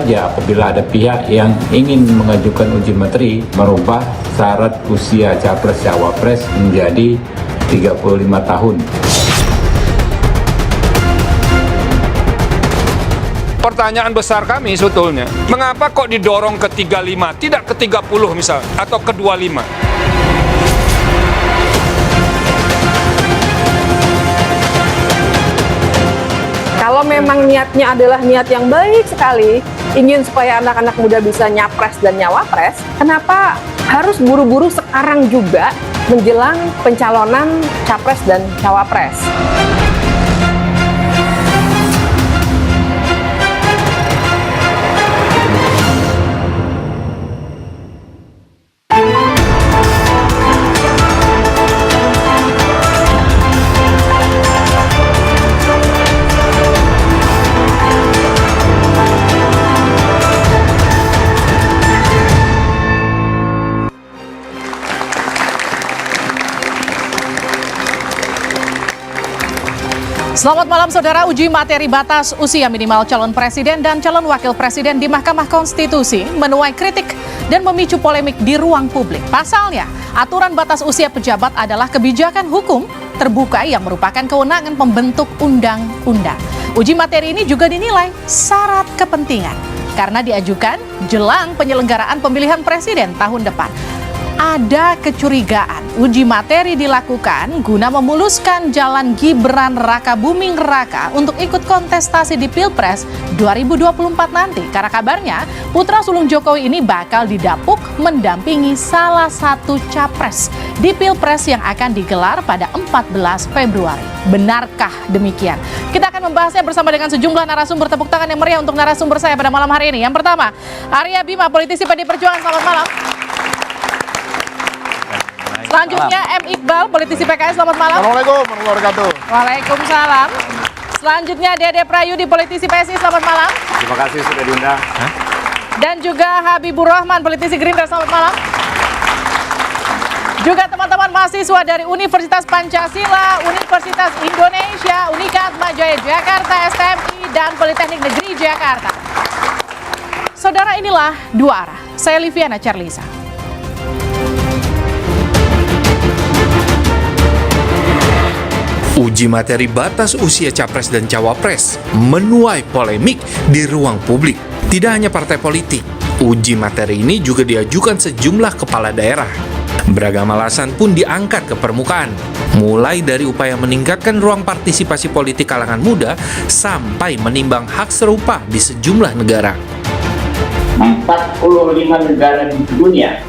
saja apabila ada pihak yang ingin mengajukan uji materi merubah syarat usia Capres-Cawapres menjadi 35 tahun. Pertanyaan besar kami sebetulnya, mengapa kok didorong ke 35, tidak ke 30 misal, atau ke 25? Kalau memang niatnya adalah niat yang baik sekali, ingin supaya anak-anak muda bisa nyapres dan nyawapres, kenapa harus buru-buru sekarang juga menjelang pencalonan capres dan cawapres? Selamat malam saudara, uji materi batas usia minimal calon presiden dan calon wakil presiden di Mahkamah Konstitusi menuai kritik dan memicu polemik di ruang publik. Pasalnya, aturan batas usia pejabat adalah kebijakan hukum terbuka yang merupakan kewenangan pembentuk undang-undang. Uji materi ini juga dinilai syarat kepentingan karena diajukan jelang penyelenggaraan pemilihan presiden tahun depan. Ada kecurigaan uji materi dilakukan guna memuluskan jalan Gibran Rakabuming Raka untuk ikut kontestasi di Pilpres 2024 nanti. Karena kabarnya putra sulung Jokowi ini bakal didapuk mendampingi salah satu capres di Pilpres yang akan digelar pada 14 Februari. Benarkah demikian? Kita akan membahasnya bersama dengan sejumlah narasumber. Tepuk tangan yang meriah untuk narasumber saya pada malam hari ini. Yang pertama, Arya Bima, politisi PD Perjuangan. Selamat malam. Selanjutnya M. Iqbal, politisi PKS. Selamat malam. Assalamualaikum warahmatullahi wabarakatuh. Waalaikumsalam. Selanjutnya Dede Prayudi, politisi PSI. Selamat malam. Terima kasih sudah diundang. Dan juga Habibur Rahman, politisi Gerindra. Selamat malam. Juga teman-teman mahasiswa dari Universitas Pancasila, Universitas Indonesia, Unika Atmajaya Jakarta, STMI, dan Politeknik Negeri Jakarta. Saudara, inilah Dua Arah. Saya Liviana Charlisa. Uji materi batas usia capres dan cawapres menuai polemik di ruang publik. Tidak hanya partai politik, uji materi ini juga diajukan sejumlah kepala daerah. Beragam alasan pun diangkat ke permukaan, mulai dari upaya meningkatkan ruang partisipasi politik kalangan muda sampai menimbang hak serupa di sejumlah negara. 45 negara di dunia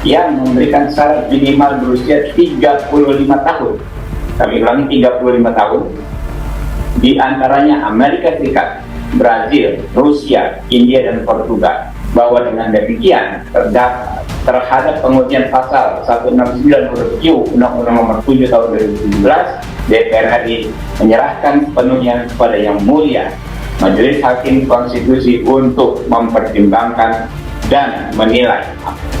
yang memberikan syarat minimal berusia 35 tahun. Kami ulangi, 35 tahun. Di antaranya Amerika Serikat, Brazil, Rusia, India, dan Portugal. Bahwa dengan demikian terhadap pengujian pasal 169 huruf Q Undang-Undang Nomor 7 Tahun 2017, DPR RI menyerahkan sepenuhnya kepada Yang Mulia Majelis Hakim Konstitusi untuk mempertimbangkan dan menilai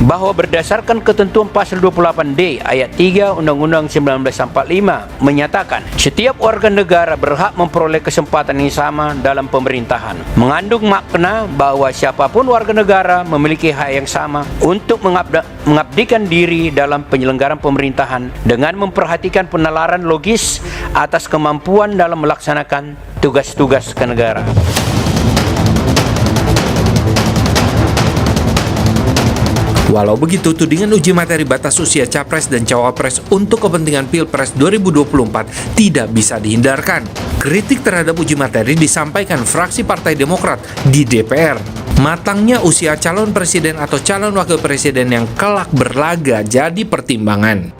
bahwa berdasarkan ketentuan pasal 28D ayat 3 Undang-Undang 1945 menyatakan setiap warga negara berhak memperoleh kesempatan yang sama dalam pemerintahan, mengandung makna bahwa siapapun warga negara memiliki hak yang sama untuk mengabdikan diri dalam penyelenggaraan pemerintahan dengan memperhatikan penalaran logis atas kemampuan dalam melaksanakan tugas-tugas kenegaraan. Walau begitu, tudingan uji materi batas usia capres dan cawapres untuk kepentingan Pilpres 2024 tidak bisa dihindarkan. Kritik terhadap uji materi disampaikan fraksi Partai Demokrat di DPR. Matangnya usia calon presiden atau calon wakil presiden yang kelak berlaga jadi pertimbangan.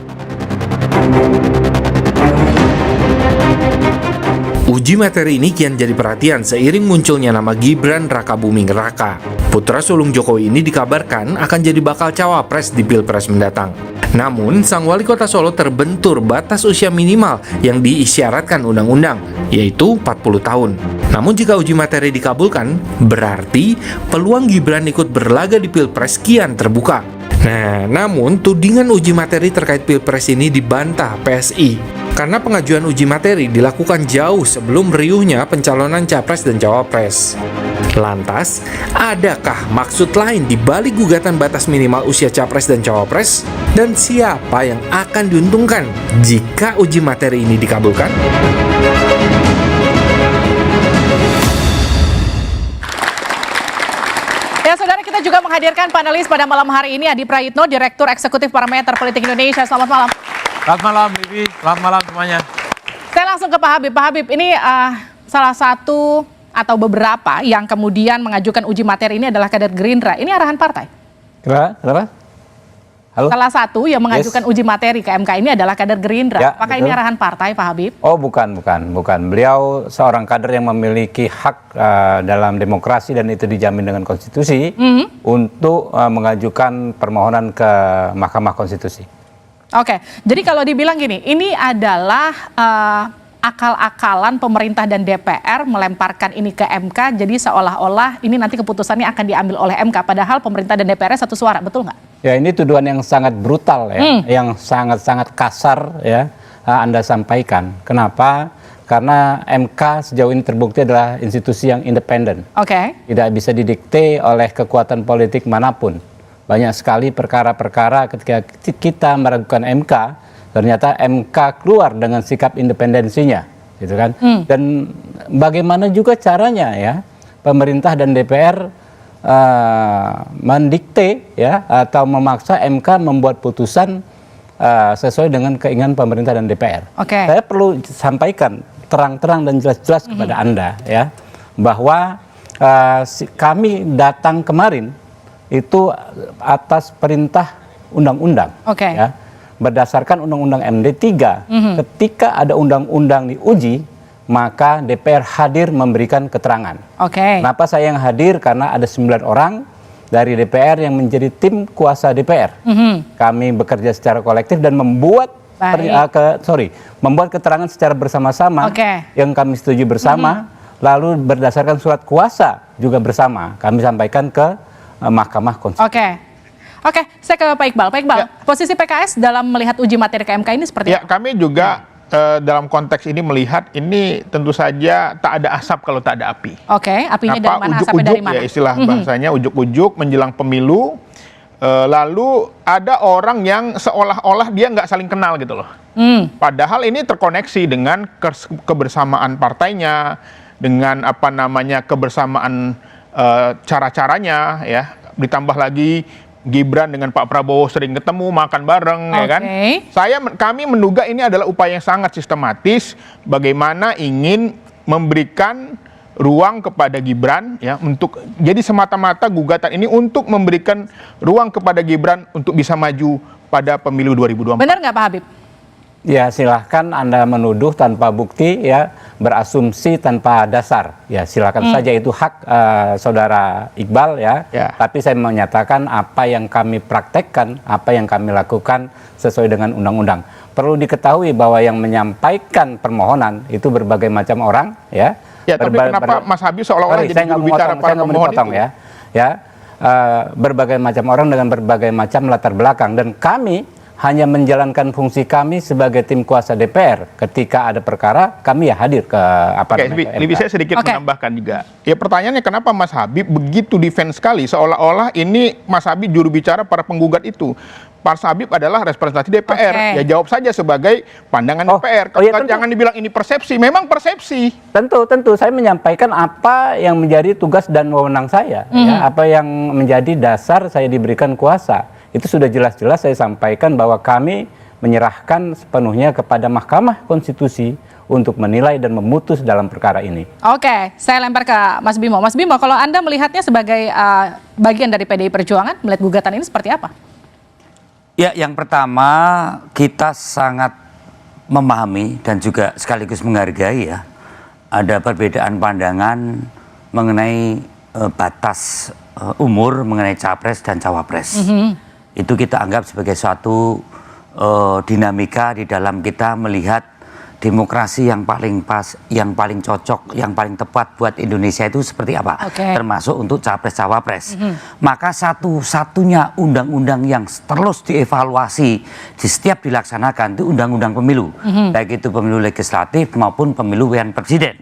Uji materi ini kian jadi perhatian seiring munculnya nama Gibran Rakabuming Raka. Putra sulung Jokowi ini dikabarkan akan jadi bakal cawapres di Pilpres mendatang. Namun, sang wali kota Solo terbentur batas usia minimal yang diisyaratkan undang-undang, yaitu 40 tahun. Namun jika uji materi dikabulkan, berarti peluang Gibran ikut berlaga di Pilpres kian terbuka. Nah, namun tudingan uji materi terkait Pilpres ini dibantah PSI. Karena pengajuan uji materi dilakukan jauh sebelum riuhnya pencalonan capres dan cawapres. Lantas, adakah maksud lain di balik gugatan batas minimal usia capres dan cawapres? Dan siapa yang akan diuntungkan jika uji materi ini dikabulkan? Ya, saudara, kita juga menghadirkan panelis pada malam hari ini, Adi Prayitno, Direktur Eksekutif Parameter Politik Indonesia. Selamat malam. Selamat malam, Livi. Selamat malam semuanya. Saya langsung ke Pak Habib. Pak Habib, ini salah satu atau beberapa yang kemudian mengajukan uji materi ini adalah kader Gerindra. Ini arahan partai? Kenapa? Halo? Salah satu yang mengajukan uji materi ke MK ini adalah kader Gerindra. Ya, Apakah betul. ini arahan partai, Pak Habib? Oh, bukan. Beliau seorang kader yang memiliki hak dalam demokrasi dan itu dijamin dengan konstitusi untuk mengajukan permohonan ke Mahkamah Konstitusi. Oke, jadi kalau dibilang gini, ini adalah akal-akalan pemerintah dan DPR melemparkan ini ke MK, jadi seolah-olah ini nanti keputusannya akan diambil oleh MK, padahal pemerintah dan DPR satu suara, betul nggak? Ya, ini tuduhan yang sangat brutal ya, yang sangat-sangat kasar ya Anda sampaikan. Kenapa? Karena MK sejauh ini terbukti adalah institusi yang independen. Oke. Tidak bisa didikte oleh kekuatan politik manapun. Banyak sekali perkara-perkara ketika kita meragukan MK, ternyata MK keluar dengan sikap independensinya, gitu kan? Dan bagaimana juga caranya ya pemerintah dan DPR mendikte ya atau memaksa MK membuat putusan sesuai dengan keinginan pemerintah dan DPR. Oke. Saya perlu sampaikan terang-terang dan jelas-jelas kepada Anda ya bahwa kami datang kemarin itu atas perintah undang-undang. Oke. Ya. Berdasarkan Undang-Undang MD 3, ketika ada undang-undang diuji, maka DPR hadir memberikan keterangan. Oke. Kenapa saya yang hadir? Karena ada 9 orang dari DPR yang menjadi tim kuasa DPR. Kami bekerja secara kolektif dan membuat membuat keterangan secara bersama-sama yang kami setuju bersama, lalu berdasarkan surat kuasa juga bersama kami sampaikan ke Mahkamah Konstitusi. Oke, saya ke Pak Iqbal. Pak Iqbal, posisi PKS dalam melihat uji materi ke MK ini seperti Ya, apa? kami juga dalam konteks ini melihat ini tentu saja tak ada asap kalau tak ada api. Oke, apinya dari mana, asapnya dari mana? Ya istilah bahasanya ujuk-ujuk menjelang pemilu, lalu ada orang yang seolah-olah dia nggak saling kenal gitu loh. Padahal ini terkoneksi dengan kebersamaan partainya, dengan kebersamaan cara-caranya ya, ditambah lagi Gibran dengan Pak Prabowo sering ketemu, makan bareng, ya kan? Kami menduga ini adalah upaya yang sangat sistematis bagaimana ingin memberikan ruang kepada Gibran ya untuk jadi semata-mata gugatan ini untuk memberikan ruang kepada Gibran untuk bisa maju pada pemilu 2024. Benar nggak Pak Habib? Ya, silahkan Anda menuduh tanpa bukti ya, berasumsi tanpa dasar. Ya, silakan saja, itu hak saudara Iqbal ya. Tapi saya menyatakan apa yang kami praktekkan, apa yang kami lakukan sesuai dengan undang-undang. Perlu diketahui bahwa yang menyampaikan permohonan itu berbagai macam orang ya. Ya, tapi kenapa Mas Habib seolah-olah jadi juru bicara para pemohon itu? Berbagai macam orang dengan berbagai macam latar belakang, dan kami hanya menjalankan fungsi kami sebagai tim kuasa DPR. Ketika ada perkara, kami ya hadir ke Lebih saya sedikit menambahkan juga. Ya, pertanyaannya kenapa Mas Habib begitu defense sekali, seolah-olah ini Mas Habib juru bicara para penggugat itu. Mas Habib adalah representasi DPR. Ya, jawab saja sebagai pandangan DPR. Jangan dibilang ini persepsi, memang persepsi. Tentu saya menyampaikan apa yang menjadi tugas dan wewenang saya, ya, apa yang menjadi dasar saya diberikan kuasa. Itu sudah jelas-jelas saya sampaikan bahwa kami menyerahkan sepenuhnya kepada Mahkamah Konstitusi untuk menilai dan memutus dalam perkara ini. Oke, saya lempar ke Mas Bimo. Mas Bimo, kalau Anda melihatnya sebagai bagian dari PDI Perjuangan, melihat gugatan ini seperti apa? Ya, yang pertama kita sangat memahami dan juga sekaligus menghargai ya, ada perbedaan pandangan mengenai batas umur mengenai capres dan cawapres. Itu kita anggap sebagai suatu dinamika di dalam kita melihat demokrasi yang paling pas, yang paling cocok, yang paling tepat buat Indonesia itu seperti apa, termasuk untuk capres-cawapres. Maka satu-satunya undang-undang yang terus dievaluasi di setiap dilaksanakan itu undang-undang pemilu, baik itu pemilu legislatif maupun pemilu pemilihan presiden.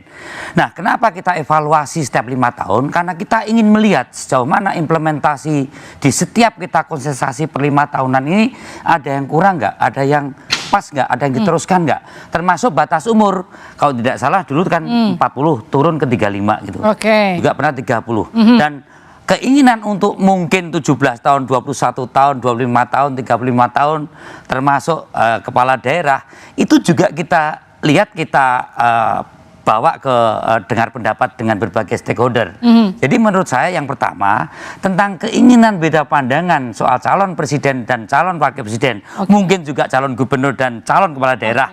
Nah, kenapa kita evaluasi setiap 5 tahun? Karena kita ingin melihat sejauh mana implementasi di setiap kita konsentrasi per 5 tahunan ini ada yang kurang nggak, ada yang pas nggak, ada yang diteruskan nggak, termasuk batas umur. Kalau tidak salah dulu kan 40 turun ke 35 gitu. Juga pernah 30. Dan keinginan untuk mungkin 17 tahun, 21 tahun, 25 tahun, 35 tahun termasuk kepala daerah itu juga kita lihat, kita bawa ke dengar pendapat dengan berbagai stakeholder. Jadi menurut saya yang pertama tentang keinginan beda pandangan soal calon presiden dan calon wakil presiden, mungkin juga calon gubernur dan calon kepala daerah,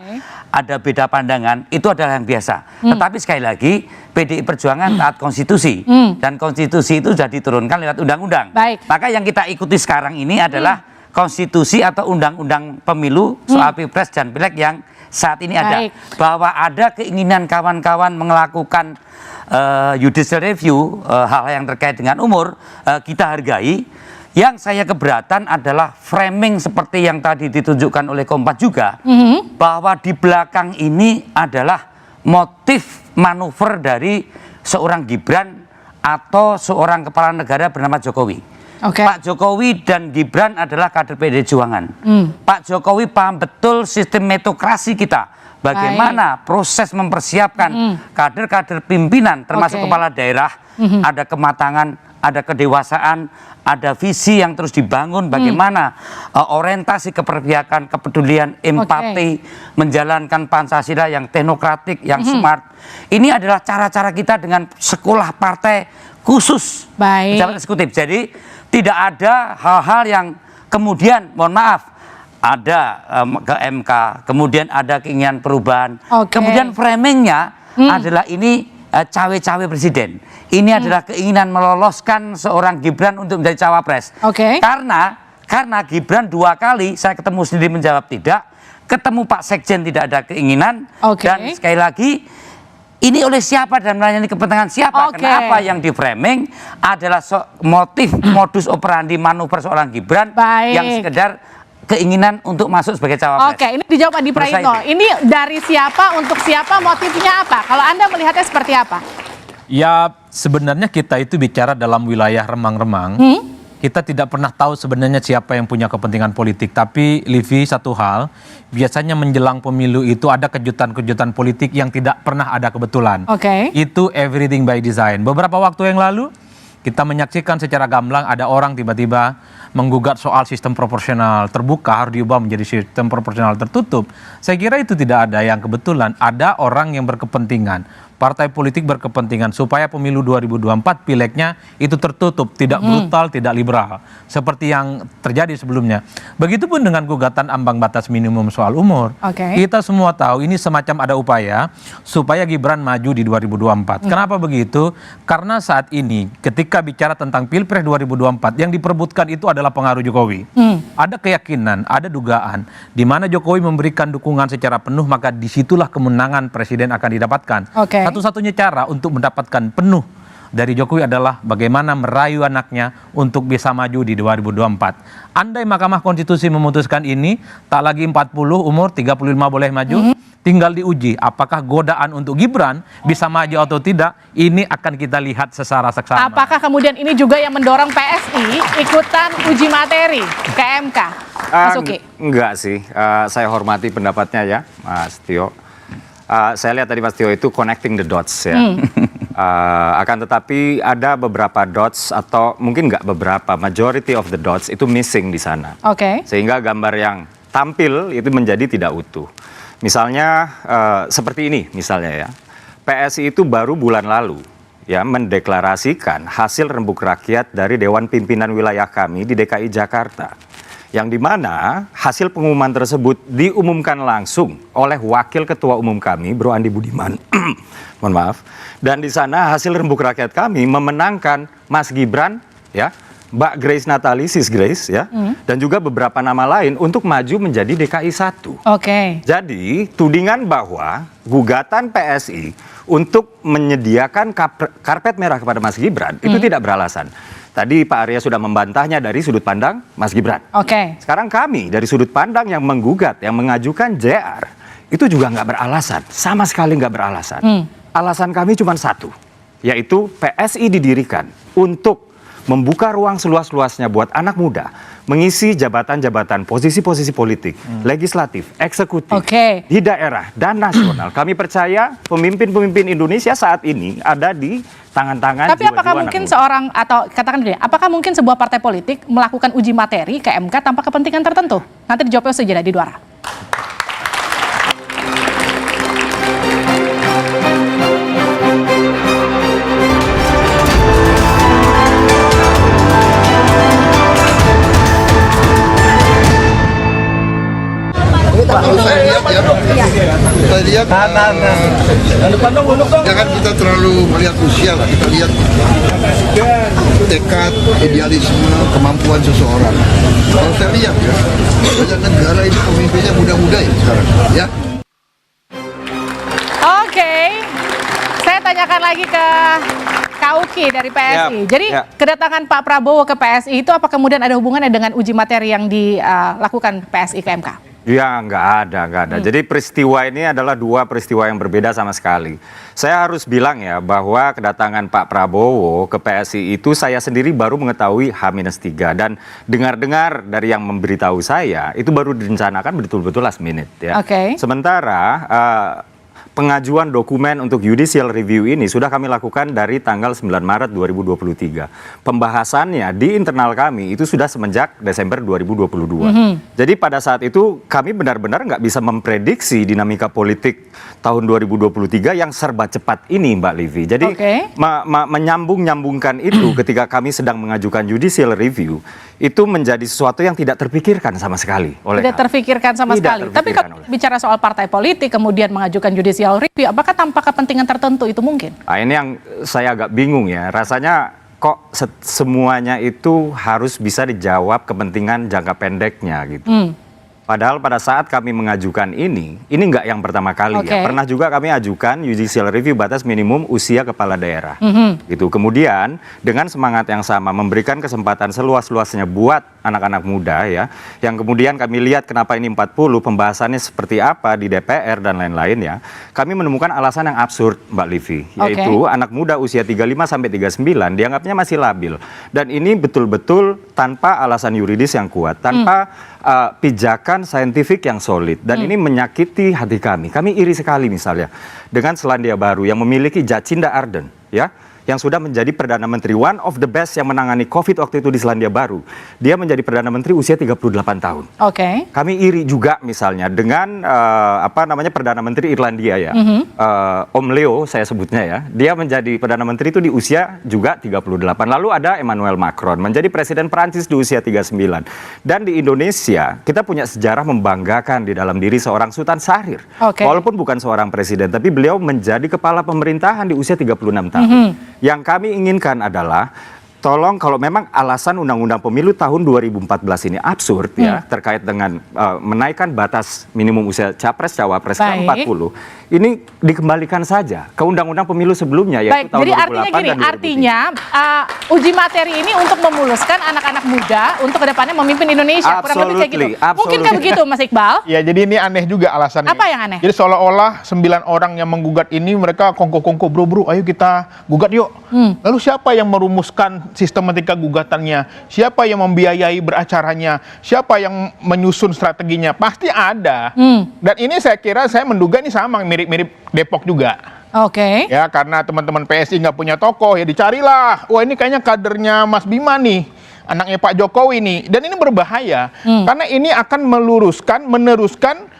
ada beda pandangan, itu adalah yang biasa. Tetapi sekali lagi PDI Perjuangan taat konstitusi, dan konstitusi itu sudah diturunkan lewat undang-undang. Maka yang kita ikuti sekarang ini adalah konstitusi atau undang-undang pemilu soal pilpres dan pileg yang saat ini ada. Bahwa ada keinginan kawan-kawan melakukan judicial review, hal yang terkait dengan umur, kita hargai. Yang saya keberatan adalah framing seperti yang tadi ditunjukkan oleh Kompas juga, bahwa di belakang ini adalah motif manuver dari seorang Gibran atau seorang kepala negara bernama Jokowi. Pak Jokowi dan Gibran adalah kader PDI Perjuangan. Pak Jokowi paham betul sistem metokrasi kita. Bagaimana proses mempersiapkan kader-kader pimpinan termasuk kepala daerah, ada kematangan, ada kedewasaan, ada visi yang terus dibangun, bagaimana orientasi keperpihakan, kepedulian, empati, menjalankan Pancasila yang teknokratik, yang smart. Ini adalah cara-cara kita dengan sekolah partai khusus pejabat eksekutif. Jadi tidak ada hal-hal yang kemudian, mohon maaf, ada ke MK, kemudian ada keinginan perubahan, kemudian framingnya adalah ini cawe-cawe presiden. Ini adalah keinginan meloloskan seorang Gibran untuk menjadi cawapres. Karena Gibran 2 kali saya ketemu sendiri menjawab tidak, ketemu Pak Sekjen tidak ada keinginan, dan sekali lagi ini oleh siapa dan melayani kepentingan siapa? Kenapa yang di framing adalah motif modus operandi manuver seorang Gibran yang sekedar keinginan untuk masuk sebagai cawapres. Ini dijawab Adi Praitno. Ini dari siapa untuk siapa, motifnya apa? Kalau Anda melihatnya seperti apa? Ya, sebenarnya kita itu bicara dalam wilayah remang-remang. Kita tidak pernah tahu sebenarnya siapa yang punya kepentingan politik. Tapi Livi, satu hal, biasanya menjelang pemilu itu ada kejutan-kejutan politik yang tidak pernah ada kebetulan. Itu everything by design. Beberapa waktu yang lalu kita menyaksikan secara gamblang ada orang tiba-tiba menggugat soal sistem proporsional terbuka harus diubah menjadi sistem proporsional tertutup. Saya kira itu tidak ada yang kebetulan. Ada orang yang berkepentingan, partai politik berkepentingan supaya pemilu 2024 pilegnya itu tertutup, tidak brutal, tidak liberal seperti yang terjadi sebelumnya. Begitupun dengan gugatan ambang batas minimum soal umur. Kita semua tahu ini semacam ada upaya supaya Gibran maju di 2024. Kenapa begitu? Karena saat ini ketika bicara tentang Pilpres 2024 yang diperebutkan itu adalah pengaruh Jokowi. Ada keyakinan, ada dugaan di mana Jokowi memberikan dukungan secara penuh, maka disitulah kemenangan presiden akan didapatkan. Satu-satunya cara untuk mendapatkan penuh dari Jokowi adalah bagaimana merayu anaknya untuk bisa maju di 2024. Andai Mahkamah Konstitusi memutuskan ini, tak lagi 40 umur, 35 boleh maju, tinggal diuji apakah godaan untuk Gibran bisa maju atau tidak. Ini akan kita lihat secara seksama. Apakah kemudian ini juga yang mendorong PSI ikutan uji materi ke MK? Mas Uki? Enggak sih, saya hormati pendapatnya ya Mas Tio. Saya lihat tadi Mas Tio itu connecting the dots ya. Akan tetapi ada beberapa dots atau mungkin nggak beberapa, majority of the dots itu missing di sana. Sehingga gambar yang tampil itu menjadi tidak utuh. Misalnya seperti ini misalnya ya. PSI itu baru bulan lalu ya mendeklarasikan hasil rembuk rakyat dari Dewan Pimpinan Wilayah kami di DKI Jakarta. Yang dimana hasil pengumuman tersebut diumumkan langsung oleh Wakil Ketua Umum kami, Bro Andi Budiman. Mohon maaf. Dan di sana hasil rembuk rakyat kami memenangkan Mas Gibran ya Mbak Grace Natali, Sis Grace ya, dan juga beberapa nama lain untuk maju menjadi DKI 1. Oke. Jadi tudingan bahwa gugatan PSI untuk menyediakan karpet merah kepada Mas Gibran itu tidak beralasan. Tadi Pak Arya sudah membantahnya dari sudut pandang Mas Gibran. Oke. Sekarang kami dari sudut pandang yang menggugat, yang mengajukan JR, itu juga nggak beralasan, sama sekali nggak beralasan. Alasan kami cuma satu, yaitu PSI didirikan untuk membuka ruang seluas-luasnya buat anak muda mengisi jabatan-jabatan, posisi-posisi politik, legislatif, eksekutif, di daerah dan nasional. Kami percaya pemimpin-pemimpin Indonesia saat ini ada di tangan-tangan Tapi apakah mungkin seorang, atau katakan gini, apakah mungkin sebuah partai politik melakukan uji materi ke MK tanpa kepentingan tertentu? Nanti dijawabnya sejenak di Duara. Saya lihat jangan kita terlalu melihat usia lah, kita lihat tekad, idealisme, kemampuan seseorang. Kalau saya lihat ya, banyak negara ini pemimpinnya muda-muda ya sekarang ya. Oke, saya tanyakan lagi ke Kak Uki dari PSI. Jadi kedatangan Pak Prabowo ke PSI itu apa kemudian ada hubungannya dengan uji materi yang dilakukan PSI ke MK? Ya, nggak ada. Jadi peristiwa ini adalah dua peristiwa yang berbeda sama sekali. Saya harus bilang ya bahwa kedatangan Pak Prabowo ke PSI itu saya sendiri baru mengetahui H-3 dan dengar-dengar dari yang memberitahu saya itu baru direncanakan betul-betul last minute ya. Sementara pengajuan dokumen untuk judicial review ini sudah kami lakukan dari tanggal 9 Maret 2023. Pembahasannya di internal kami itu sudah semenjak Desember 2022. Jadi pada saat itu kami benar-benar nggak bisa memprediksi dinamika politik tahun 2023 yang serba cepat ini, Mbak Livi. Jadi menyambung-nyambungkan itu ketika kami sedang mengajukan judicial review itu menjadi sesuatu yang tidak terpikirkan sama sekali oleh Tidak terpikirkan sama sekali. Tapi kalau bicara soal partai politik kemudian mengajukan judicial review, apakah tanpa kepentingan tertentu itu mungkin? Nah, ini yang saya agak bingung ya. Rasanya kok semuanya itu harus bisa dijawab kepentingan jangka pendeknya gitu. Padahal pada saat kami mengajukan ini nggak yang pertama kali ya. Pernah juga kami ajukan judicial review batas minimum usia kepala daerah. Gitu. Kemudian dengan semangat yang sama memberikan kesempatan seluas-luasnya buat anak-anak muda ya. Yang kemudian kami lihat kenapa ini 40, pembahasannya seperti apa di DPR dan lain-lain ya. Kami menemukan alasan yang absurd, Mbak Livi, yaitu anak muda usia 35 sampai 39 dianggapnya masih labil. Dan ini betul-betul tanpa alasan yuridis yang kuat, tanpa pijakan saintifik yang solid, dan ini menyakiti hati kami. Kami iri sekali misalnya dengan Selandia Baru yang memiliki Jacinda Ardern ya, yang sudah menjadi Perdana Menteri, one of the best yang menangani COVID waktu itu di Selandia Baru. Dia menjadi Perdana Menteri usia 38 tahun. Kami iri juga misalnya dengan Perdana Menteri Irlandia ya, Om Leo saya sebutnya ya. Dia menjadi Perdana Menteri itu di usia juga 38. Lalu ada Emmanuel Macron menjadi Presiden Prancis di usia 39. Dan di Indonesia kita punya sejarah membanggakan di dalam diri seorang Sultan Syahrir. Walaupun bukan seorang presiden, tapi beliau menjadi kepala pemerintahan di usia 36 tahun. Yang kami inginkan adalah tolong kalau memang alasan Undang-Undang Pemilu tahun 2014 ini absurd ya, terkait dengan menaikkan batas minimum usia capres cawapres ke 40, ini dikembalikan saja ke Undang-Undang Pemilu sebelumnya yaitu tahun 2008 dan 2003. Artinya uji materi ini untuk memuluskan anak-anak muda untuk kedepannya memimpin Indonesia. Kurang lebih kayak gitu. Mungkinkah begitu, Mas Iqbal? Ya, jadi ini aneh juga alasannya. Apa yang aneh? Jadi seolah-olah 9 orang yang menggugat ini mereka kongko-kongko, bro, ayo kita gugat yuk. Lalu siapa yang merumuskan sistematika gugatannya? Siapa yang membiayai beracaranya? Siapa yang menyusun strateginya? Pasti ada. Dan ini saya kira, saya menduga ini sama, mirip-mirip Depok juga. Ya, karena teman-teman PSI nggak punya tokoh, ya dicarilah. Wah, ini kayaknya kadernya Mas Bima nih, anaknya Pak Jokowi nih. Dan ini berbahaya, karena ini akan meneruskan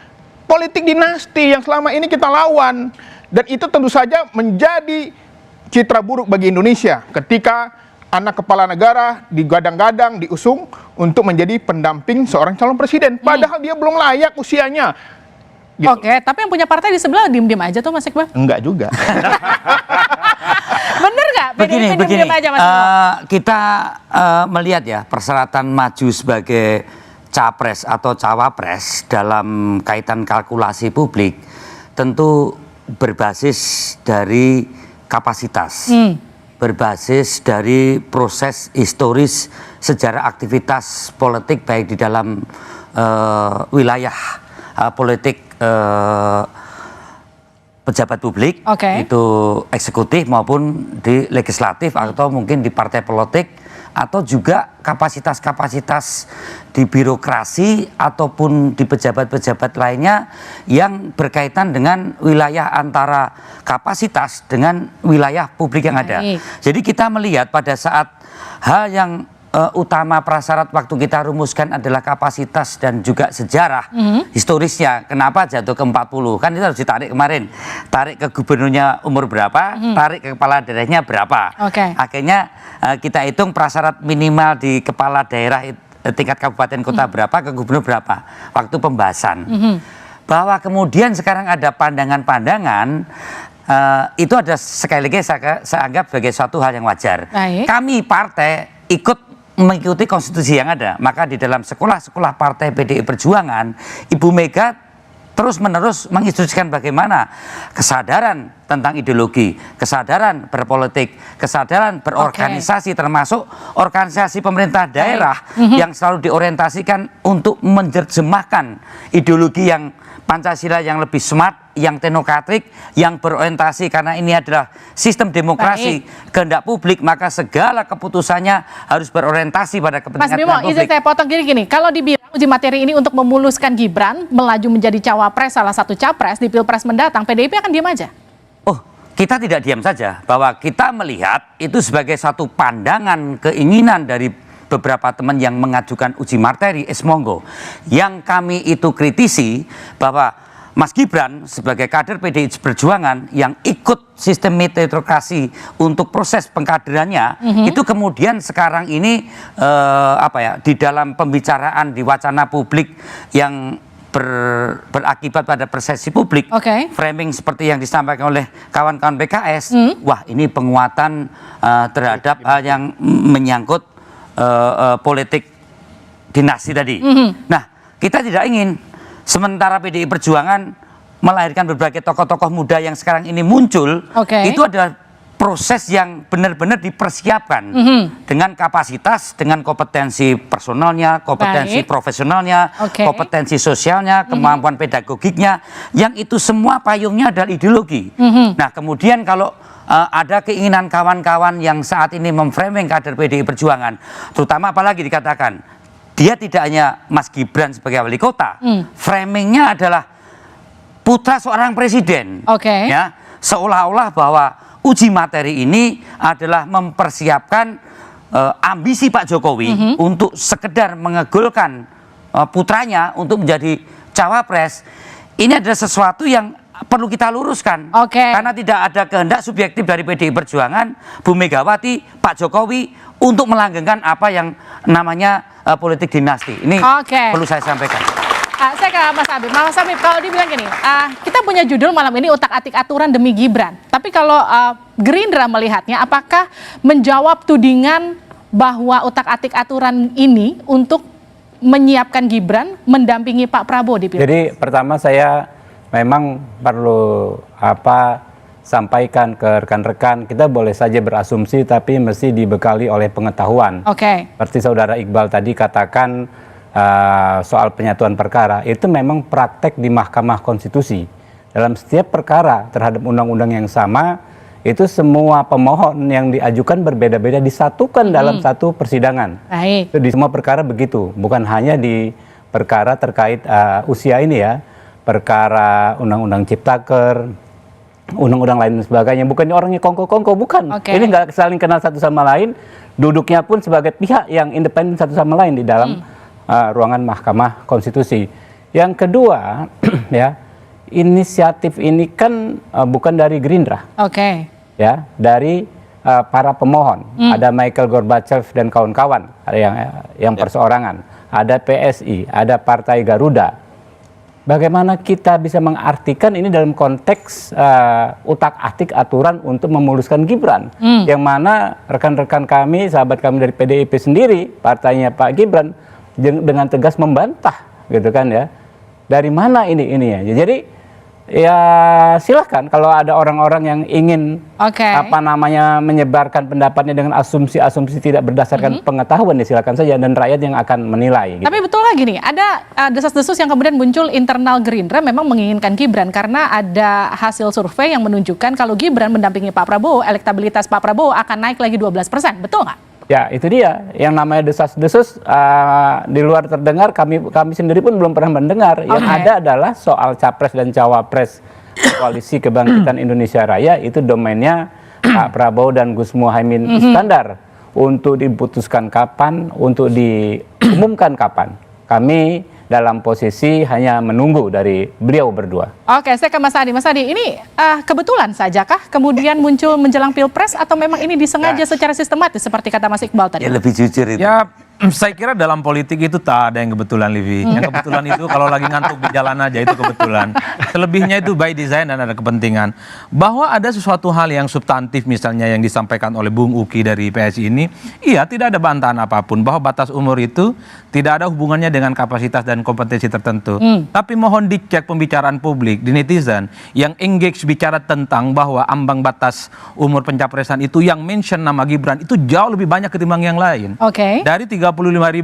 politik dinasti yang selama ini kita lawan. Dan itu tentu saja menjadi citra buruk bagi Indonesia ketika anak kepala negara digadang-gadang, diusung untuk menjadi pendamping seorang calon presiden. Padahal dia belum layak usianya. Gitu. Tapi yang punya partai di sebelah diem-diem aja tuh, Mas Iqbal? Enggak juga. Bener nggak? nggak? Begini, PDIP diam aja, Mas Bimo. kita melihat ya persyaratan maju sebagai capres atau cawapres dalam kaitan kalkulasi publik tentu berbasis dari kapasitas, berbasis dari proses historis sejarah aktivitas politik baik di dalam wilayah politik pejabat publik, itu eksekutif maupun di legislatif atau mungkin di partai politik, atau juga kapasitas-kapasitas di birokrasi ataupun di pejabat-pejabat lainnya yang berkaitan dengan wilayah antara kapasitas dengan wilayah publik yang ada. Jadi kita melihat pada saat hal yang utama prasyarat waktu kita rumuskan adalah kapasitas dan juga sejarah historisnya. Kenapa jatuh ke 40? Kan itu harus ditarik kemarin. Tarik ke gubernurnya umur berapa, tarik ke kepala daerahnya berapa. Akhirnya kita hitung prasyarat minimal di kepala daerah tingkat kabupaten kota berapa, ke gubernur berapa. Waktu pembahasan. Bahwa kemudian sekarang ada pandangan-pandangan, itu ada sekali lagi saya anggap sebagai suatu hal yang wajar. Kami partai ikut mengikuti konstitusi yang ada, maka di dalam sekolah-sekolah partai PDI Perjuangan, Ibu Mega terus-menerus menginstruksikan bagaimana kesadaran tentang ideologi, kesadaran berpolitik, kesadaran berorganisasi, termasuk organisasi pemerintah daerah yang selalu diorientasikan untuk menerjemahkan ideologi yang Pancasila yang lebih smart, yang teknokratrik, yang berorientasi karena ini adalah sistem demokrasi kehendak publik, maka segala keputusannya harus berorientasi pada kepentingan Mas Bimo, publik. izin saya potong gini, kalau dibilang uji materi ini untuk memuluskan Gibran melaju menjadi cawapres, salah satu capres di Pilpres mendatang, PDIP akan diam aja? Oh, kita tidak diam saja, bahwa kita melihat itu sebagai satu pandangan keinginan dari beberapa teman yang mengajukan uji materi, monggo. Yang kami itu kritisi bahwa Mas Gibran sebagai kader PDI Perjuangan yang ikut sistem meritokrasi untuk proses pengkaderannya, itu kemudian sekarang ini di dalam pembicaraan di wacana publik yang berakibat pada persepsi publik, framing seperti yang disampaikan oleh kawan-kawan PKS, wah ini penguatan terhadap hal yang menyangkut politik dinasti tadi. Nah, kita tidak ingin sementara PDI Perjuangan melahirkan berbagai tokoh-tokoh muda yang sekarang ini muncul, itu adalah proses yang benar-benar dipersiapkan dengan kapasitas, dengan kompetensi personalnya, kompetensi profesionalnya, kompetensi sosialnya, kemampuan pedagogiknya, yang itu semua payungnya adalah ideologi. Nah, kemudian kalau ada keinginan kawan-kawan yang saat ini memframing kader PDI Perjuangan, terutama apalagi dikatakan dia tidak hanya Mas Gibran sebagai wali kota, framingnya adalah putra seorang presiden, ya, seolah-olah bahwa uji materi ini adalah mempersiapkan ambisi Pak Jokowi untuk sekedar mengegulkan putranya untuk menjadi cawapres. Ini adalah sesuatu yang perlu kita luruskan, karena tidak ada kehendak subjektif dari PDI Perjuangan, Bu Megawati, Pak Jokowi untuk melanggengkan apa yang namanya politik dinasti. Ini perlu saya sampaikan. Saya ke Mas Habib. Mas Habib, kalau dibilang gini, kita punya judul malam ini utak-atik aturan demi Gibran. Tapi kalau Gerindra melihatnya, apakah menjawab tudingan bahwa utak-atik aturan ini untuk menyiapkan Gibran mendampingi Pak Prabowo di Pilpres? Jadi pertama saya memang perlu sampaikan ke rekan-rekan, kita boleh saja berasumsi tapi mesti dibekali oleh pengetahuan. Seperti saudara Iqbal tadi katakan soal penyatuan perkara, itu memang praktek di Mahkamah Konstitusi. Dalam setiap perkara terhadap undang-undang yang sama, itu semua pemohon yang diajukan berbeda-beda disatukan dalam satu persidangan. Itu di semua perkara begitu, bukan hanya di perkara terkait usia ini ya, perkara undang-undang Ciptaker, undang-undang lain dan sebagainya. Bukannya orangnya kongko-kongko, bukan. Ini nggak saling kenal satu sama lain, duduknya pun sebagai pihak yang independen satu sama lain di dalam ruangan Mahkamah Konstitusi. Yang kedua, ya, inisiatif ini kan bukan dari Gerindra, ya, dari para pemohon. Ada Michael Gorbachev dan kawan-kawan, ada yang perseorangan, ada PSI, ada Partai Garuda, bagaimana kita bisa mengartikan ini dalam konteks utak-atik aturan untuk memuluskan Gibran, yang mana rekan-rekan kami, sahabat kami dari PDIP sendiri, partainya Pak Gibran dengan tegas membantah, gitu kan ya. Dari mana ini ya? Jadi ya silahkan kalau ada orang-orang yang ingin menyebarkan pendapatnya dengan asumsi-asumsi tidak berdasarkan pengetahuan, ya silakan saja, dan rakyat yang akan menilai. Gitu. Tapi betul lagi nih, ada desas-desus yang kemudian muncul internal Gerindra memang menginginkan Gibran karena ada hasil survei yang menunjukkan kalau Gibran mendampingi Pak Prabowo, elektabilitas Pak Prabowo akan naik lagi 12%, betul nggak? Ya itu dia, yang namanya desas-desus di luar terdengar, kami sendiri pun belum pernah mendengar. Yang ada adalah soal capres dan cawapres Koalisi Kebangkitan Indonesia Raya, itu domainnya Pak Prabowo dan Gus Muhaimin Iskandar. Untuk diputuskan kapan, untuk diumumkan kapan. Kami dalam posisi hanya menunggu dari beliau berdua. Oke, saya ke Mas Adi. Mas Adi, ini kebetulan sajakah kemudian muncul menjelang Pilpres atau memang ini disengaja secara sistematis seperti kata Mas Iqbal tadi? Ya lebih jujur itu. Ya, saya kira dalam politik itu tak ada yang kebetulan, Livi. Yang kebetulan itu kalau lagi ngantuk di jalan aja, itu kebetulan. Selebihnya itu by design dan ada kepentingan. Bahwa ada sesuatu hal yang substantif misalnya yang disampaikan oleh Bung Uki dari PSI ini, iya tidak ada bantahan apapun bahwa batas umur itu tidak ada hubungannya dengan kapasitas dan kompetensi tertentu. Tapi mohon dicek pembicaraan publik di netizen yang engage bicara tentang bahwa ambang batas umur pencapresan itu yang mention nama Gibran itu jauh lebih banyak ketimbang yang lain. Dari 35.000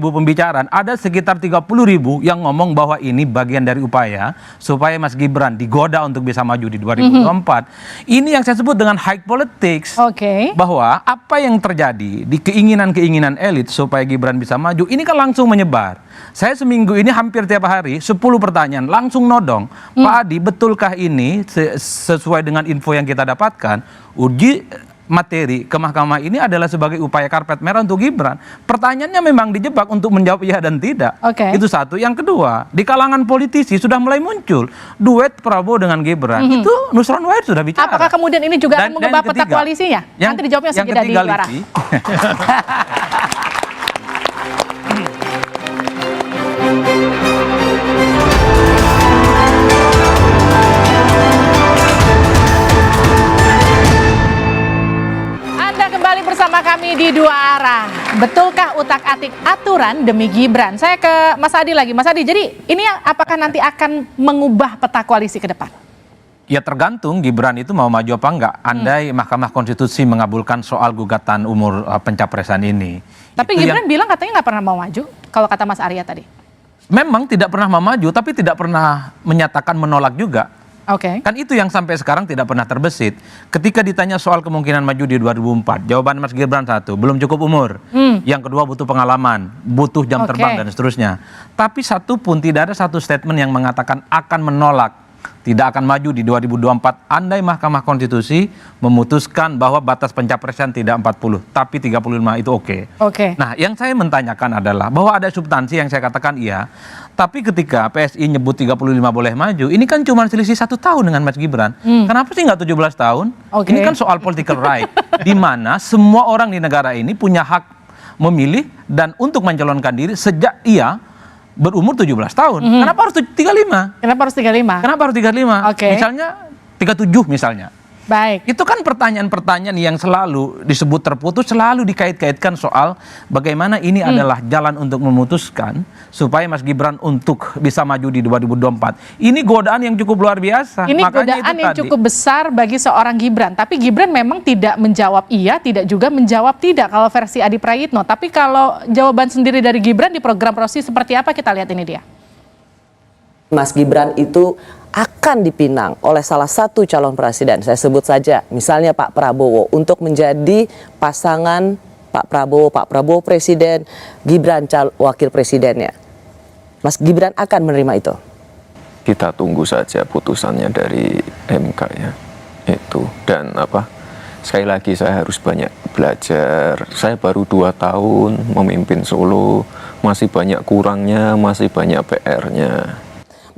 pembicaraan, ada sekitar 30.000 yang ngomong bahwa ini bagian dari upaya supaya Mas Gibran digoda untuk bisa maju di 2024. Ini yang saya sebut dengan high politics. Bahwa apa yang terjadi di keinginan-keinginan elit supaya Gibran bisa maju, ini kan langsung menyebar. Saya seminggu ini hampir tiap hari 10 pertanyaan langsung nodong. Pak Adi, betulkah ini sesuai dengan info yang kita dapatkan? Uji materi ke mahkamah ini adalah sebagai upaya karpet merah untuk Gibran. Pertanyaannya memang dijebak untuk menjawab iya dan tidak. Itu satu. Yang kedua, di kalangan politisi sudah mulai muncul duet Prabowo dengan Gibran. Itu Nusron Wahid sudah bicara. Apakah kemudian ini juga akan mengubah peta koalisinya? Nanti dijawabnya segera di luar. Bersama kami di Dua Arah. Betulkah utak-atik aturan demi Gibran? Saya ke Mas Adi lagi. Mas Adi, jadi ini apakah nanti akan mengubah peta koalisi ke depan? Ya tergantung Gibran itu mau maju apa enggak. Andai Mahkamah Konstitusi mengabulkan soal gugatan umur pencapresan ini. Tapi Gibran bilang katanya nggak pernah mau maju, kalau kata Mas Arya tadi. Memang tidak pernah mau maju, tapi tidak pernah menyatakan menolak juga. Kan itu yang sampai sekarang tidak pernah terbesit. Ketika ditanya soal kemungkinan maju di 2004, jawaban Mas Gibran satu, belum cukup umur. Yang kedua butuh pengalaman, butuh jam terbang dan seterusnya. Tapi satu pun tidak ada satu statement yang mengatakan akan menolak, tidak akan maju di 2024 andai Mahkamah Konstitusi memutuskan bahwa batas pencapresan tidak 40 tapi 35 itu oke. Nah, yang saya menanyakan adalah bahwa ada substansi yang saya katakan iya, tapi ketika PSI nyebut 35 boleh maju, ini kan cuma selisih 1 tahun dengan Mas Gibran. Kenapa sih nggak 17 tahun? Ini kan soal political right, di mana semua orang di negara ini punya hak memilih dan untuk mencalonkan diri sejak ia berumur 17 tahun. Kenapa harus 35? Kenapa harus 35? Kenapa harus 35? Misalnya 37 misalnya. Baik. Itu kan pertanyaan-pertanyaan yang selalu disebut terputus, selalu dikait-kaitkan soal bagaimana ini adalah jalan untuk memutuskan supaya Mas Gibran untuk bisa maju di 2024. Ini godaan yang cukup luar biasa. Ini makanya godaan yang cukup besar bagi seorang Gibran. Tapi Gibran memang tidak menjawab iya, tidak juga menjawab tidak kalau versi Adi Prayitno. Tapi kalau jawaban sendiri dari Gibran di program Rosi seperti apa, kita lihat ini dia. Mas Gibran itu akan dipinang oleh salah satu calon presiden, saya sebut saja misalnya Pak Prabowo, untuk menjadi pasangan Pak Prabowo presiden, Gibran wakil presidennya. Mas Gibran akan menerima itu? Kita tunggu saja putusannya dari MK ya, itu. Dan sekali lagi saya harus banyak belajar, saya baru 2 tahun memimpin Solo, masih banyak kurangnya, masih banyak PR-nya.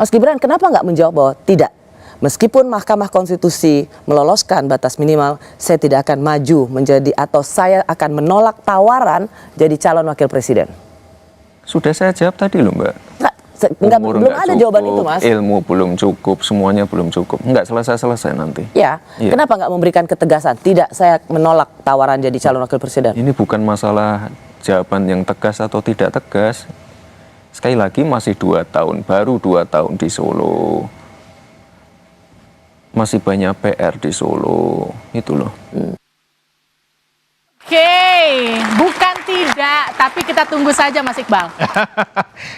Mas Gibran kenapa nggak menjawab bahwa tidak? Meskipun Mahkamah Konstitusi meloloskan batas minimal, saya tidak akan maju menjadi atau saya akan menolak tawaran jadi calon wakil presiden. Sudah saya jawab tadi loh Mbak. Umur belum nggak ada jawaban cukup, itu, Mas. ilmu belum cukup, semuanya belum cukup. Nggak selesai-selesai nanti. Ya, Iya. kenapa nggak memberikan ketegasan? Tidak, saya menolak tawaran jadi calon wakil presiden. Ini bukan masalah jawaban yang tegas atau tidak tegas. Sekali lagi masih 2 tahun, baru 2 tahun di Solo. Masih banyak PR di Solo, itu loh. Oke, bukan tidak, tapi kita tunggu saja Mas Iqbal.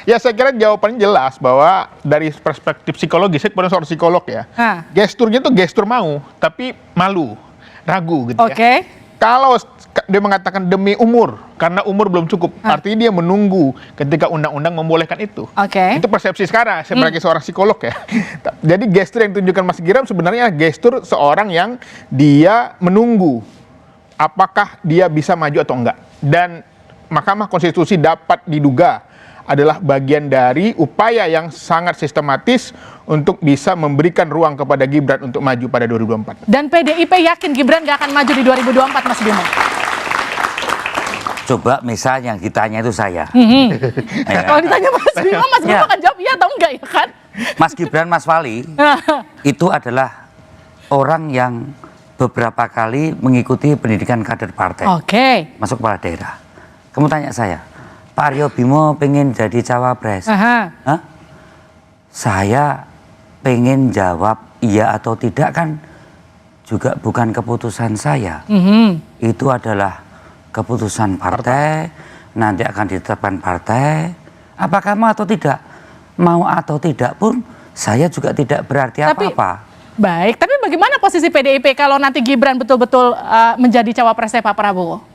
Ya saya kira jawabannya jelas bahwa dari perspektif psikologis, saya kebetulan seorang psikolog ya. Gesturnya tuh gestur mau, tapi malu, ragu gitu ya. Oke. Kalau dia mengatakan demi umur, karena umur belum cukup, artinya dia menunggu ketika undang-undang membolehkan itu. Oke. Itu persepsi sekarang, sebagai seorang psikolog ya. Jadi gestur yang ditunjukkan Mas Giram sebenarnya gestur seorang yang dia menunggu apakah dia bisa maju atau enggak. Dan Mahkamah Konstitusi dapat diduga adalah bagian dari upaya yang sangat sistematis untuk bisa memberikan ruang kepada Gibran untuk maju pada 2024. Dan PDIP yakin Gibran gak akan maju di 2024, Mas Bimo? Coba misalnya yang ditanya itu saya. Kalau ditanya Mas Bimo akan jawab iya atau enggak ya kan? Mas Gibran, Mas Wali, itu adalah orang yang beberapa kali mengikuti pendidikan kader partai. Oke. Masuk kepala daerah. Kamu tanya saya, Pak Aryo Bimo pengen jadi cawapres. Hah? Saya pengen jawab iya atau tidak kan juga bukan keputusan saya. Itu adalah keputusan partai, nanti akan ditetapkan partai. Apakah mau atau tidak? Mau atau tidak pun saya juga tidak berarti apa-apa. Baik, tapi bagaimana posisi PDIP kalau nanti Gibran betul-betul menjadi cawapresnya Pak Prabowo?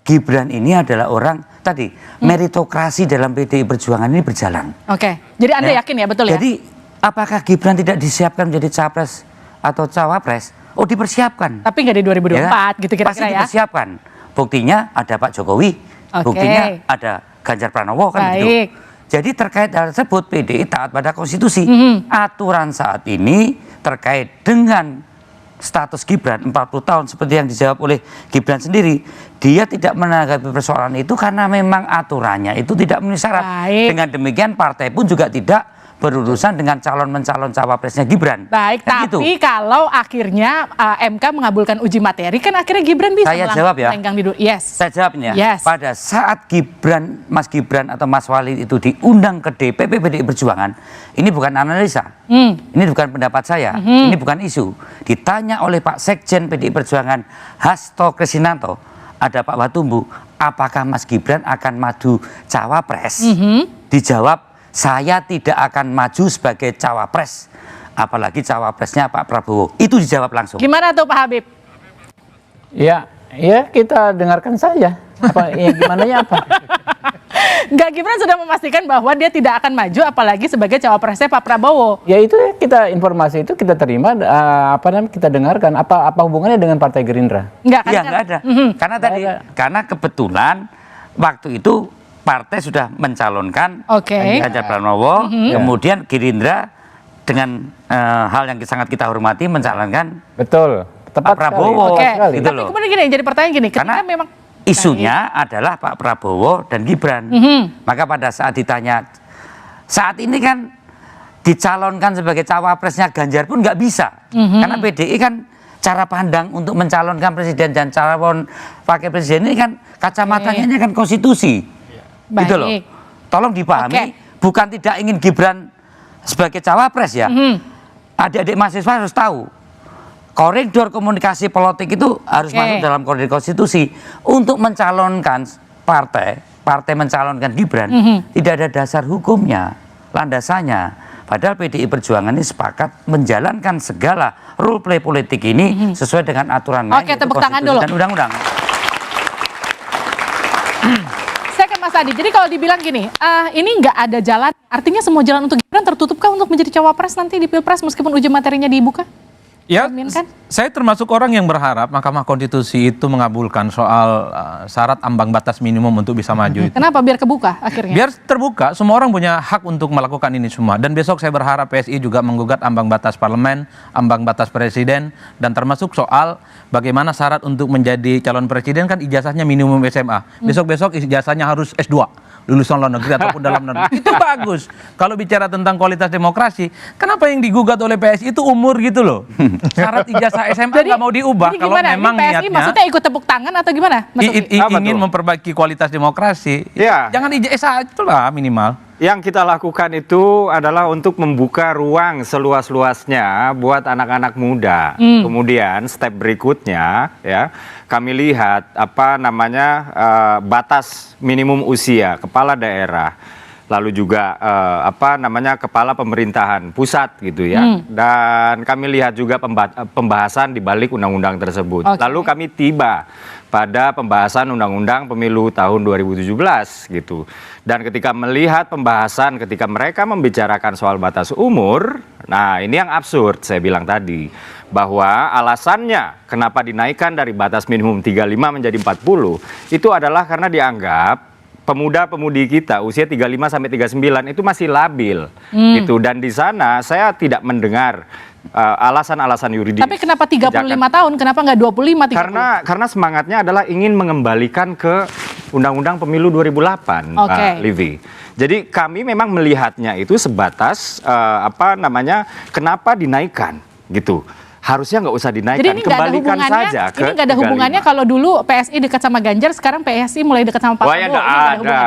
Gibran ini adalah orang, tadi, meritokrasi dalam PDI Perjuangan ini berjalan. Oke, jadi Anda yakin ya, betul ya? Jadi, apakah Gibran tidak disiapkan menjadi capres atau cawapres? Oh, dipersiapkan. Tapi nggak di 2024 gitu kira-kira Pasti ya? dipersiapkan. Buktinya ada Pak Jokowi, buktinya ada Ganjar Pranowo kan gitu. Jadi terkait hal tersebut PDI taat pada konstitusi. Aturan saat ini terkait dengan status Gibran 40 tahun seperti yang dijawab oleh Gibran sendiri, dia tidak menanggapi persoalan itu karena memang aturannya itu tidak memenuhi syarat. Dengan demikian partai pun juga tidak berurusan dengan calon-mencalon cawapresnya Gibran. Baik, kan tapi gitu. kalau akhirnya MK mengabulkan uji materi, kan akhirnya Gibran bisa Saya jawab ya. Saya jawabnya. Yes. Pada saat Gibran, Mas Gibran atau Mas Wali itu diundang ke DPP PDI Perjuangan, ini bukan analisa, ini bukan pendapat saya, ini bukan isu. Ditanya oleh Pak Sekjen PDI Perjuangan Hasto Kristinanto, ada Pak Watumbu, apakah Mas Gibran akan maju cawapres? Dijawab, saya tidak akan maju sebagai cawapres, apalagi cawapresnya Pak Prabowo. Itu dijawab langsung. Gimana tuh Pak Habib? Ya kita dengarkan saja. Gimana ya apa? Enggak, Gibran sudah memastikan bahwa dia tidak akan maju apalagi sebagai cawapresnya Pak Prabowo. Ya itu kita informasi itu kita terima, kita dengarkan. Apa hubungannya dengan Partai Gerindra? Enggak kan? Ya enggak ada. Karena kebetulan waktu itu partai sudah mencalonkan Ganjar Pranowo, kemudian Gerindra dengan hal yang sangat kita hormati mencalonkan Pak Prabowo. Gitu. Tapi kemudian gini, jadi pertanyaan gini, karena memang isunya adalah Pak Prabowo dan Gibran. Maka pada saat ditanya, saat ini kan dicalonkan sebagai cawapresnya Ganjar pun nggak bisa, karena PDI kan cara pandang untuk mencalonkan presiden dan calon wakil presiden ini kan kacamatanya ini kan konstitusi. Gitu loh. Tolong dipahami, bukan tidak ingin Gibran sebagai cawapres ya. Adik-adik mahasiswa harus tahu, koridor komunikasi politik itu harus masuk dalam koridor konstitusi. Untuk mencalonkan partai mencalonkan Gibran, tidak ada dasar hukumnya, landasannya. Padahal PDI Perjuangan ini sepakat menjalankan segala role play politik ini sesuai dengan aturan main, tepuk tangan dulu. dan undang-undang. Saya ke Mas Adi, jadi kalau dibilang gini, ini nggak ada jalan, artinya semua jalan untuk Gibran tertutupkah untuk menjadi cawapres nanti di Pilpres meskipun uji materinya dibuka? Ya, saya termasuk orang yang berharap Mahkamah Konstitusi itu mengabulkan soal syarat ambang batas minimum untuk bisa maju itu. Kenapa? Biar kebuka akhirnya? Biar terbuka, semua orang punya hak untuk melakukan ini semua. Dan besok saya berharap PSI juga menggugat ambang batas parlemen, ambang batas presiden, dan termasuk soal bagaimana syarat untuk menjadi calon presiden kan ijazahnya minimum SMA. Besok-besok ijazahnya harus S2 lulusan luar negeri ataupun dalam negeri. Itu bagus. Kalau bicara tentang kualitas demokrasi, kenapa yang digugat oleh PSI itu umur gitu loh? Syarat ijazah SMA nggak mau diubah kalau memang PSI niatnya maksudnya ikut tepuk tangan atau gimana? ingin memperbaiki kualitas demokrasi. Ya. Jangan ijazah itulah minimal. Yang kita lakukan itu adalah untuk membuka ruang seluas-luasnya buat anak-anak muda. Kemudian step berikutnya ya kami lihat batas minimum usia kepala daerah, lalu juga kepala pemerintahan pusat gitu ya. Dan kami lihat juga pembahasan di balik undang-undang tersebut. Lalu kami tiba pada pembahasan undang-undang pemilu tahun 2017 gitu. Dan ketika melihat pembahasan, ketika mereka membicarakan soal batas umur, nah ini yang absurd saya bilang tadi, bahwa alasannya kenapa dinaikkan dari batas minimum 35 menjadi 40 itu adalah karena dianggap pemuda-pemudi kita usia 35 sampai 39 itu masih labil gitu. Dan di sana saya tidak mendengar alasan-alasan yuridis. Tapi kenapa 35 tahun? Kenapa nggak 25, 30? Karena semangatnya adalah ingin mengembalikan ke Undang-Undang Pemilu 2008, Mbak Livi. Jadi kami memang melihatnya itu sebatas kenapa dinaikkan gitu. Harusnya nggak usah dinaikkan. Jadi ini kembalikan saja ke ini nggak ada hubungannya kalau dulu PSI dekat sama Ganjar, sekarang PSI mulai dekat sama Pak Prabowo. Wah, ya nggak ada.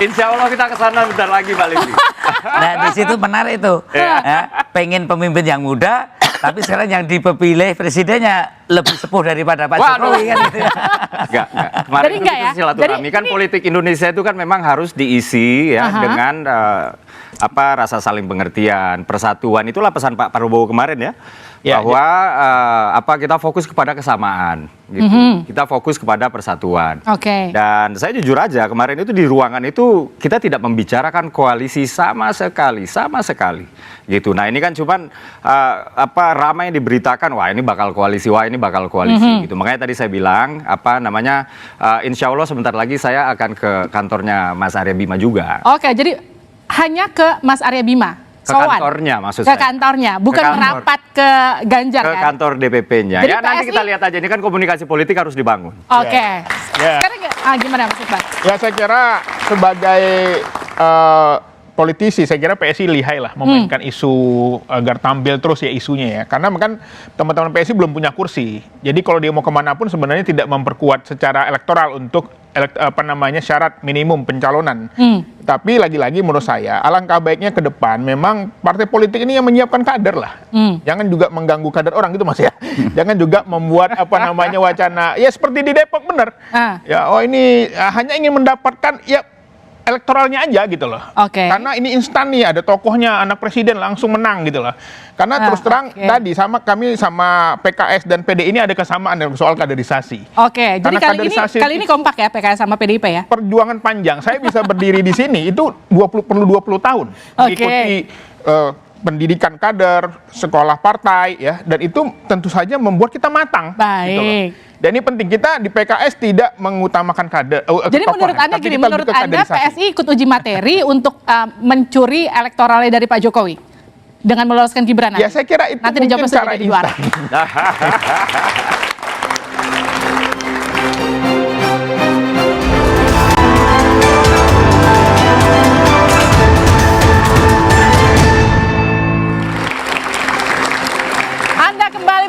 Insya Allah kita kesana bentar lagi Pak Livi. Nah di situ menarik itu, ya, pengen pemimpin yang muda, tapi sekarang yang dipilih presidennya lebih sepuh daripada Pak Jokowi kan gitu ya. Enggak. Kemarin itu kita silaturahmi kan politik Indonesia itu kan memang harus diisi ya dengan rasa saling pengertian, persatuan. Itulah pesan Pak Prabowo kemarin ya. Bahwa kita fokus kepada kesamaan gitu. Kita fokus kepada persatuan. Dan saya jujur aja kemarin itu di ruangan itu kita tidak membicarakan koalisi sama sekali gitu. Nah, ini kan cuman ramai diberitakan wah ini bakal koalisi, gitu. Makanya tadi saya bilang insya Allah sebentar lagi saya akan ke kantornya Mas Arya Bima juga. Jadi hanya ke Mas Arya Bima. Ke kantornya maksud saya. Ke kantornya, bukan merapat ke Ganjar ke kantor DPP-nya. Ya nanti kita lihat aja, ini kan komunikasi politik harus dibangun. Sekarang gimana Mas Iqbal? Ya saya kira sebagai politisi, saya kira PSI lihai lah memainkan isu agar tampil terus ya isunya ya. Karena kan teman-teman PSI belum punya kursi. Jadi kalau dia mau kemana pun sebenarnya tidak memperkuat secara elektoral untuk syarat minimum pencalonan. Tapi lagi-lagi menurut saya alangkah baiknya ke depan memang partai politik ini yang menyiapkan kader lah. Jangan juga mengganggu kader orang gitu Mas ya. Jangan juga membuat wacana ya seperti di Depok bener. Ya ini hanya ingin mendapatkan ya elektoralnya aja gitu loh. Karena ini instan nih, ada tokohnya anak presiden langsung menang gitu loh. Karena terus terang tadi kami sama PKS dan PD ini ada kesamaan soal kaderisasi. Jadi kali ini kompak ya PKS sama PDIP ya. Perjuangan panjang. Saya bisa berdiri di sini itu perlu 20 tahun. Mengikuti pendidikan kader, sekolah partai ya, dan itu tentu saja membuat kita matang. Gitu loh. Dan ini penting, kita di PKS tidak mengutamakan kader. Jadi menurut Anda gini, menurut Anda PSI ikut uji materi untuk mencuri elektoralnya dari Pak Jokowi dengan meloloskan Gibran? Ya saya kira itu nanti mungkin cara instan.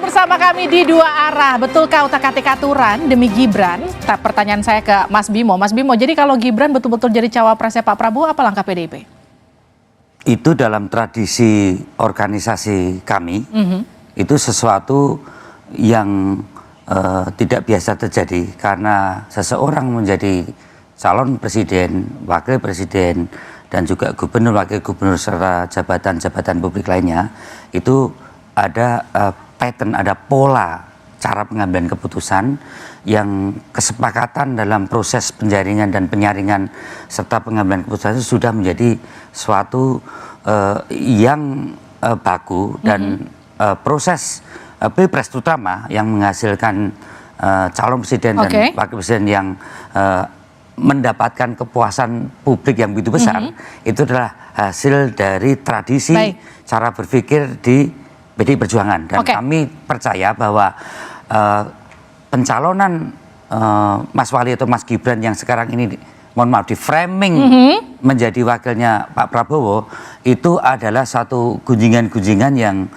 Bersama kami di Dua Arah. Betulkah utak-atik aturan demi Gibran? Pertanyaan saya ke Mas Bimo. Mas Bimo, jadi kalau Gibran betul-betul jadi cawapresnya Pak Prabowo, apa langkah PDIP? Itu dalam tradisi organisasi kami, itu sesuatu yang tidak biasa terjadi. Karena seseorang menjadi calon presiden, wakil presiden, dan juga gubernur, wakil gubernur, serta jabatan-jabatan publik lainnya, itu ada pattern, ada pola cara pengambilan keputusan yang kesepakatan dalam proses penjaringan dan penyaringan serta pengambilan keputusan itu sudah menjadi suatu yang baku dan proses pilpres terutama yang menghasilkan calon presiden dan wakil presiden yang mendapatkan kepuasan publik yang begitu besar, itu adalah hasil dari tradisi cara berpikir di PDI Perjuangan. Dan kami percaya bahwa pencalonan Mas Wali atau Mas Gibran yang sekarang ini mohon maaf di framing menjadi wakilnya Pak Prabowo itu adalah satu gunjingan-gunjingan yang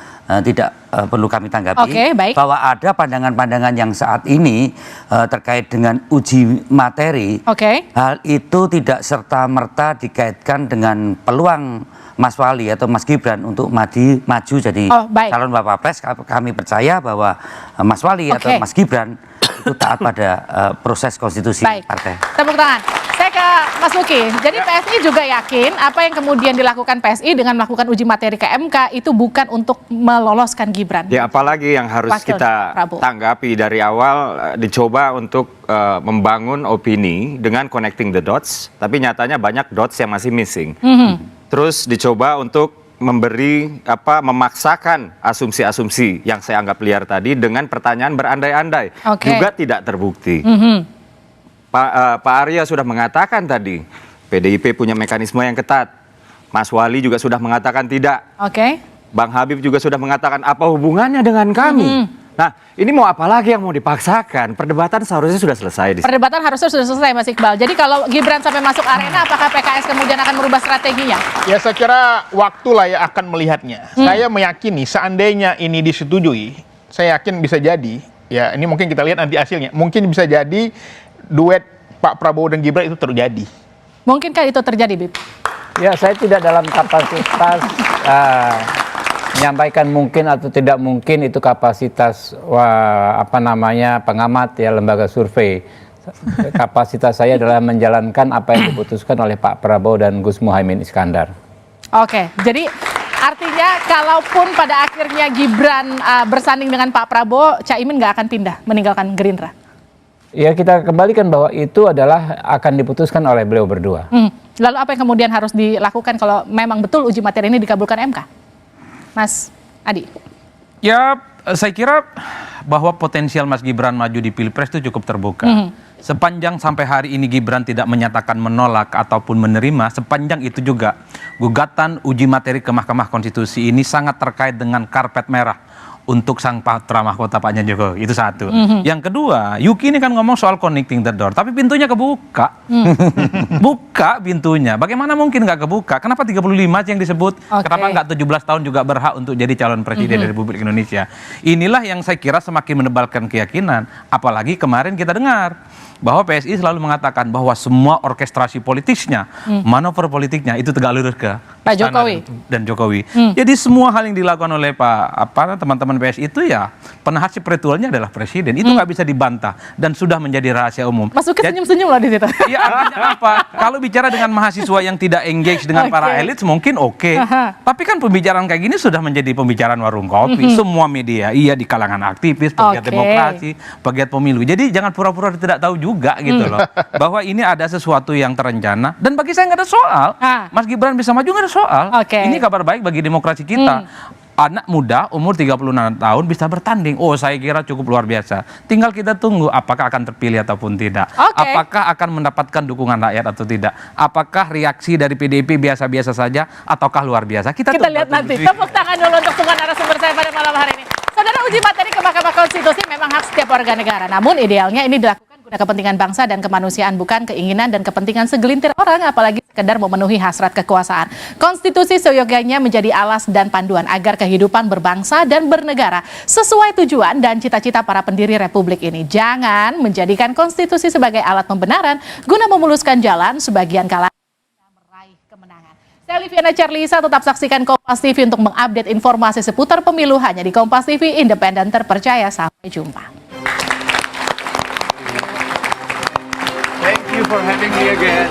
tidak perlu kami tanggapi. Baik. Bahwa ada pandangan-pandangan yang saat ini terkait dengan uji materi. Hal itu tidak serta-merta dikaitkan dengan peluang Mas Wali atau Mas Gibran untuk maju jadi calon Wapres. Kami percaya bahwa Mas Wali atau Mas Gibran itu taat pada proses konstitusi partai. Tepuk tangan. Saya ke Mas Luki. Jadi PSI juga yakin apa yang kemudian dilakukan PSI dengan melakukan uji materi ke MK itu bukan untuk meloloskan Gibran. Ya, apalagi yang harus kita tanggapi dari awal dicoba untuk membangun opini dengan connecting the dots, tapi nyatanya banyak dots yang masih missing. Terus dicoba untuk memaksakan asumsi-asumsi yang saya anggap liar tadi dengan pertanyaan berandai-andai, juga tidak terbukti. Pak Arya sudah mengatakan tadi, PDIP punya mekanisme yang ketat. Mas Wali juga sudah mengatakan tidak. Bang Habib juga sudah mengatakan apa hubungannya dengan kami. Nah, ini mau apa lagi yang mau dipaksakan? Perdebatan seharusnya sudah selesai. Perdebatan harusnya sudah selesai, Mas Iqbal. Jadi kalau Gibran sampai masuk arena, apakah PKS kemudian akan merubah strateginya? Ya, saya kira waktulah ya akan melihatnya. Saya meyakini seandainya ini disetujui, saya yakin bisa jadi. Ya, ini mungkin kita lihat nanti hasilnya. Mungkin bisa jadi duet Pak Prabowo dan Gibran itu terjadi. Mungkinkah itu terjadi, Bib? Ya, saya tidak dalam kapasitas menyampaikan mungkin atau tidak mungkin, itu kapasitas pengamat ya, lembaga survei. Kapasitas saya adalah menjalankan apa yang diputuskan oleh Pak Prabowo dan Gus Muhaimin Iskandar. Jadi artinya kalaupun pada akhirnya Gibran bersanding dengan Pak Prabowo, Caimin nggak akan pindah meninggalkan Gerindra? Ya, kita kembalikan bahwa itu adalah akan diputuskan oleh beliau berdua. Lalu apa yang kemudian harus dilakukan kalau memang betul uji materi ini dikabulkan MK? Mas Adi. Ya, saya kira bahwa potensial Mas Gibran maju di Pilpres itu cukup terbuka. Sepanjang sampai hari ini Gibran tidak menyatakan menolak ataupun menerima, sepanjang itu juga gugatan uji materi ke Mahkamah Konstitusi ini sangat terkait dengan karpet merah untuk sang putra mahkota Pak Jokowi. Itu satu. Yang kedua, Yuki ini kan ngomong soal connecting the door, tapi pintunya kebuka. Buka pintunya. Bagaimana mungkin nggak kebuka? Kenapa 35 yang disebut? Kenapa nggak 17 tahun juga berhak untuk jadi calon presiden dari Republik Indonesia? Inilah yang saya kira semakin menebalkan keyakinan. Apalagi kemarin kita dengar bahwa PSI selalu mengatakan bahwa semua orkestrasi politiknya, manuver politiknya itu tegak lurus ke Pak Jokowi dan Jokowi. Jadi semua hal yang dilakukan oleh teman-teman PSI itu ya penahasi ritualnya adalah presiden. Itu nggak bisa dibantah dan sudah menjadi rahasia umum. Masuk ke senyum-senyum loh di situ. Ya, artinya apa? Kalau bicara dengan mahasiswa yang tidak engage dengan para elit mungkin tapi kan pembicaraan kayak gini sudah menjadi pembicaraan warung kopi. Semua media, di kalangan aktivis, pegiat demokrasi, pegiat pemilu. Jadi jangan pura-pura tidak tahu juga gitu loh. Bahwa ini ada sesuatu yang terencana dan bagi saya nggak ada soal. Mas Gibran bisa maju nggak ada soal. Ini kabar baik bagi demokrasi kita. Anak muda umur 36 tahun bisa bertanding. Saya kira cukup luar biasa. Tinggal kita tunggu apakah akan terpilih ataupun tidak. Apakah akan mendapatkan dukungan rakyat atau tidak. Apakah reaksi dari PDIP biasa-biasa saja ataukah luar biasa. Kita lihat nanti. Tepuk tangan dulu untuk semua narasumber saya pada malam hari ini. Saudara, uji materi ke Mahkamah Konstitusi memang hak setiap warga negara. Namun idealnya ini dilakukan guna kepentingan bangsa dan kemanusiaan, bukan keinginan dan kepentingan segelintir orang, apalagi sekedar memenuhi hasrat kekuasaan. Konstitusi seyogyanya menjadi alas dan panduan agar kehidupan berbangsa dan bernegara sesuai tujuan dan cita-cita para pendiri Republik ini. Jangan menjadikan konstitusi sebagai alat pembenaran guna memuluskan jalan sebagian kalangan meraih kemenangan. Saya Liviana Charlisa, tetap saksikan Kompas TV untuk mengupdate informasi seputar pemilu hanya di Kompas TV, independen, terpercaya. Sampai jumpa. Thank you for having me again.